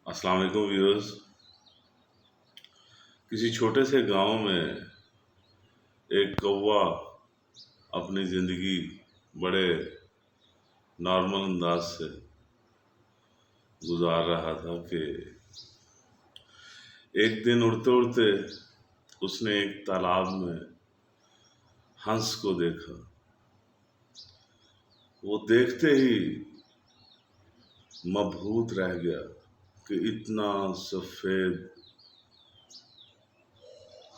السلام علیکم ویورز۔ کسی چھوٹے سے گاؤں میں ایک کوا اپنی زندگی بڑے نارمل انداز سے گزار رہا تھا کہ ایک دن اڑتے اڑتے اس نے ایک تالاب میں ہنس کو دیکھا۔ وہ دیکھتے ہی مبہوت رہ گیا کہ اتنا سفید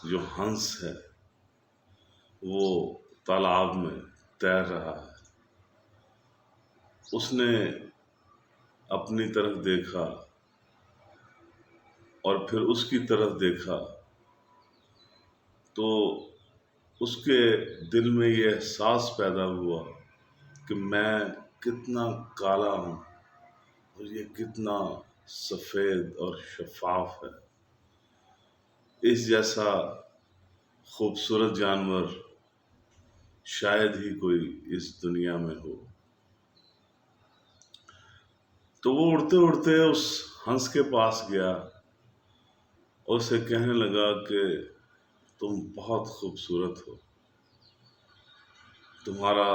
جو ہنس ہے وہ تالاب میں تیر رہا ہے۔ اس نے اپنی طرف دیکھا اور پھر اس کی طرف دیکھا تو اس کے دل میں یہ احساس پیدا ہوا کہ میں کتنا کالا ہوں اور یہ کتنا سفید اور شفاف ہے۔ اس جیسا خوبصورت جانور شاید ہی کوئی اس دنیا میں ہو۔ تو وہ اڑتے اڑتے اس ہنس کے پاس گیا اور اسے کہنے لگا کہ تم بہت خوبصورت ہو، تمہارا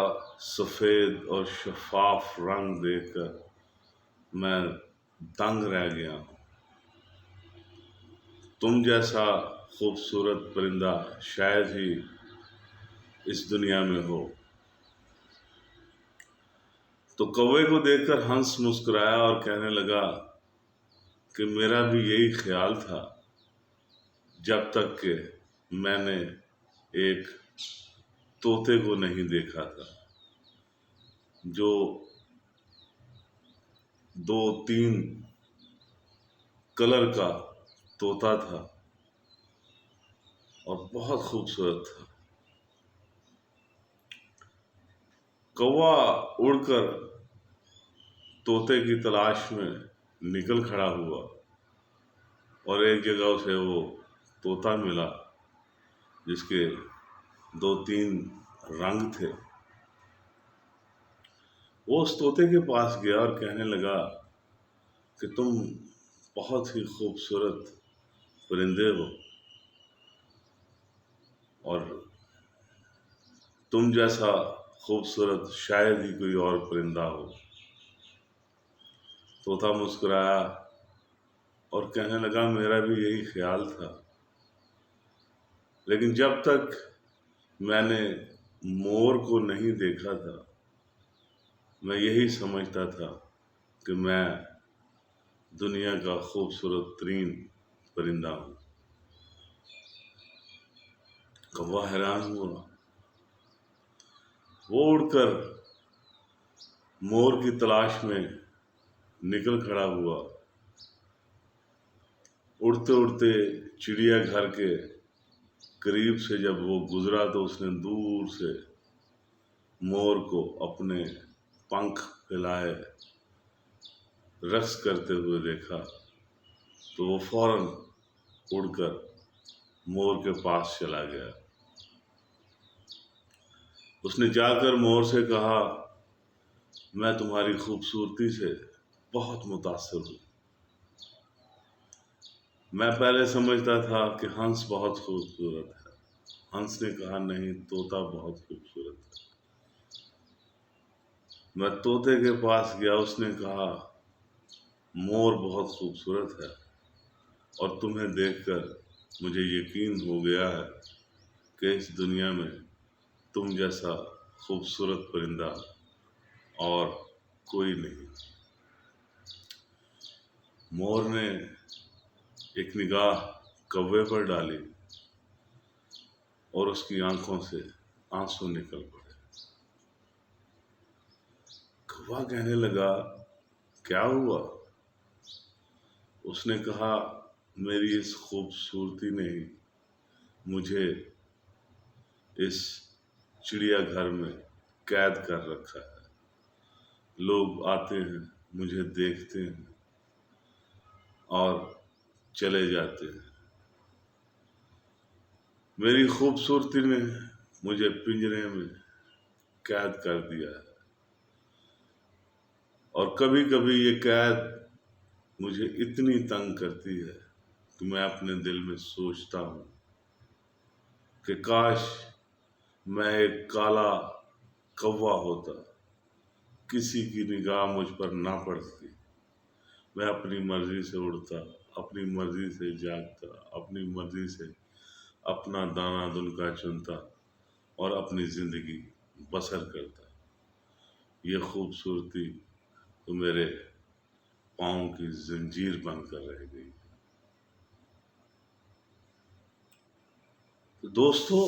سفید اور شفاف رنگ دیکھ کر میں دنگ رہ گیا ہوں، تم جیسا خوبصورت پرندہ شاید ہی اس دنیا میں ہو۔ تو کوے کو دیکھ کر ہنس مسکرایا اور کہنے لگا کہ میرا بھی یہی خیال تھا جب تک کہ میں نے ایک طوطے کو نہیں دیکھا تھا جو دو تین کلر کا طوطا تھا اور بہت خوبصورت تھا۔ کوا اڑ کر طوطے کی تلاش میں نکل کھڑا ہوا اور ایک جگہ اسے وہ طوطا ملا جس کے دو تین رنگ تھے۔ وہ اس طوطے کے پاس گیا اور کہنے لگا کہ تم بہت ہی خوبصورت پرندے ہو اور تم جیسا خوبصورت شاید ہی کوئی اور پرندہ ہو۔ طوطا مسکرایا اور کہنے لگا میرا بھی یہی خیال تھا، لیکن جب تک میں نے مور کو نہیں دیکھا تھا میں یہی سمجھتا تھا کہ میں دنیا کا خوبصورت ترین پرندہ ہوں۔ کوا حیران ہوا، وہ اڑ کر مور کی تلاش میں نکل کھڑا ہوا۔ اڑتے اڑتے چڑیا گھر کے قریب سے جب وہ گزرا تو اس نے دور سے مور کو اپنے پنکھ پھیلائے رقص کرتے ہوئے دیکھا تو وہ فوراً اڑ کر مور کے پاس چلا گیا۔ اس نے جا کر مور سے کہا میں تمہاری خوبصورتی سے بہت متاثر ہوں۔ میں پہلے سمجھتا تھا کہ ہنس بہت خوبصورت ہے۔ ہنس نے کہا نہیں، طوطا بہت خوبصورت ہے۔ میں طوطے کے پاس گیا، اس نے کہا مور بہت خوبصورت ہے اور تمہیں دیکھ کر مجھے یقین ہو گیا ہے کہ اس دنیا میں تم جیسا خوبصورت پرندہ اور کوئی نہیں۔ مور نے ایک نگاہ کوے پر ڈالی اور اس کی آنکھوں سے آنسو نکل پڑے۔ کوا کہنے لگا کیا ہوا؟ اس نے کہا میری اس خوبصورتی نے ہی مجھے اس چڑیا گھر میں قید کر رکھا ہے۔ لوگ آتے ہیں، مجھے دیکھتے ہیں اور چلے جاتے ہیں۔ میری خوبصورتی نے مجھے پنجرے میں قید کر دیا ہے اور کبھی کبھی یہ قید مجھے اتنی تنگ کرتی ہے کہ میں اپنے دل میں سوچتا ہوں کہ کاش میں ایک کالا کوا ہوتا، کسی کی نگاہ مجھ پر نہ پڑتی، میں اپنی مرضی سے اڑتا، اپنی مرضی سے جاگتا، اپنی مرضی سے اپنا دانہ دنکا چنتا اور اپنی زندگی بسر کرتا۔ یہ خوبصورتی تو میرے پاؤں کی زنجیر بن کر رہ گئی۔ تو دوستو،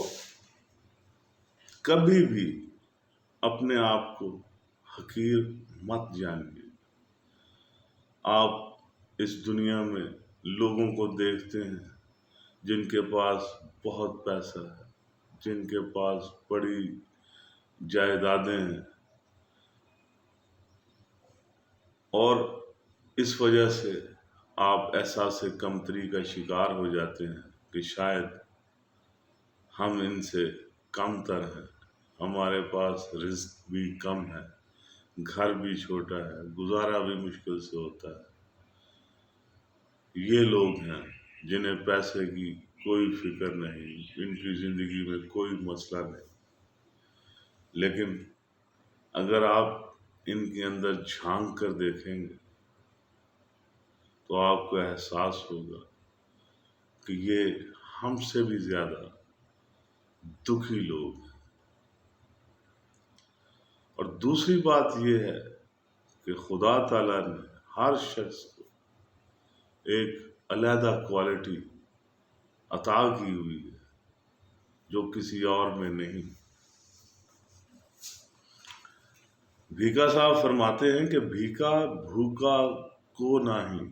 کبھی بھی اپنے آپ کو حقیر مت جانیے۔ آپ اس دنیا میں لوگوں کو دیکھتے ہیں جن کے پاس بہت پیسہ ہے، جن کے پاس بڑی جائیدادیں ہیں، اور اس وجہ سے آپ احساس کمتری کا شکار ہو جاتے ہیں کہ شاید ہم ان سے کم تر ہیں، ہمارے پاس رزق بھی کم ہے، گھر بھی چھوٹا ہے، گزارا بھی مشکل سے ہوتا ہے۔ یہ لوگ ہیں جنہیں پیسے کی کوئی فکر نہیں، ان کی زندگی میں کوئی مسئلہ نہیں، لیکن اگر آپ ان کے اندر جھانک کر دیکھیں گے تو آپ کو احساس ہوگا کہ یہ ہم سے بھی زیادہ دکھی لوگ ہیں۔ اور دوسری بات یہ ہے کہ خدا تعالیٰ نے ہر شخص کو ایک علیحدہ کوالٹی عطا کی ہوئی ہے جو کسی اور میں نہیں۔ بھیکا صاحب فرماتے ہیں کہ بھیکا بھوکا کو نہیں،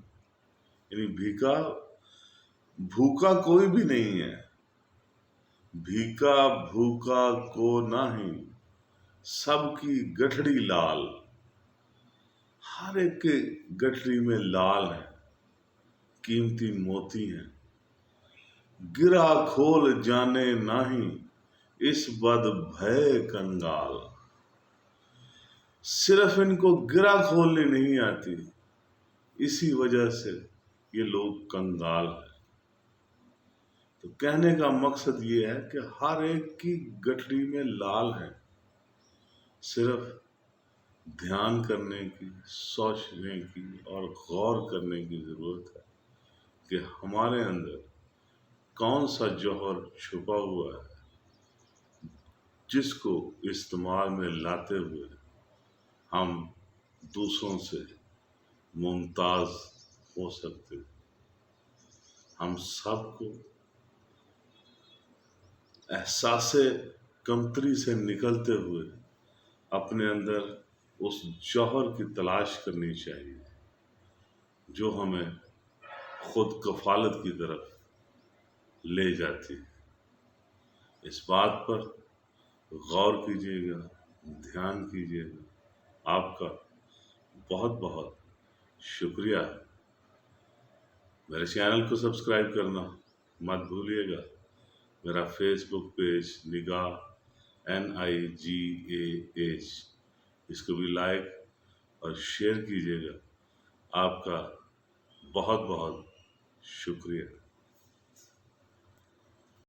یعنی بھوکا کوئی بھی نہیں ہے، بھیکا بھوکا کو نہیں، سب کی گٹھڑی لال، ہر ایک کے گٹھڑی میں لال ہے، قیمتی موتی ہیں، گرا کھول جانے نہیں، اس بد بھے کنگال۔ صرف ان کو گرا کھولنے نہیں آتی، اسی وجہ سے یہ لوگ کنگال ہیں۔ تو کہنے کا مقصد یہ ہے کہ ہر ایک کی گٹھڑی میں لال ہے، صرف دھیان کرنے کی، سوچنے کی اور غور کرنے کی ضرورت ہے کہ ہمارے اندر کون سا جوہر چھپا ہوا ہے جس کو استعمال میں لاتے ہوئے ہم دوسروں سے ممتاز ہو سکتے ہیں۔ ہم سب کو احساس کمتری سے نکلتے ہوئے اپنے اندر اس جوہر کی تلاش کرنی چاہیے جو ہمیں خود کفالت کی طرف لے جاتی ہے۔ اس بات پر غور کیجیے گا، دھیان کیجیے گا۔ آپ کا بہت بہت شکریہ۔ میرے چینل کو سبسکرائب کرنا مت بھولیے گا۔ میرا فیس بک پیج نگاہ NIGAH، اس کو بھی لائک اور شیئر کیجیے گا۔ آپ کا بہت بہت شکریہ۔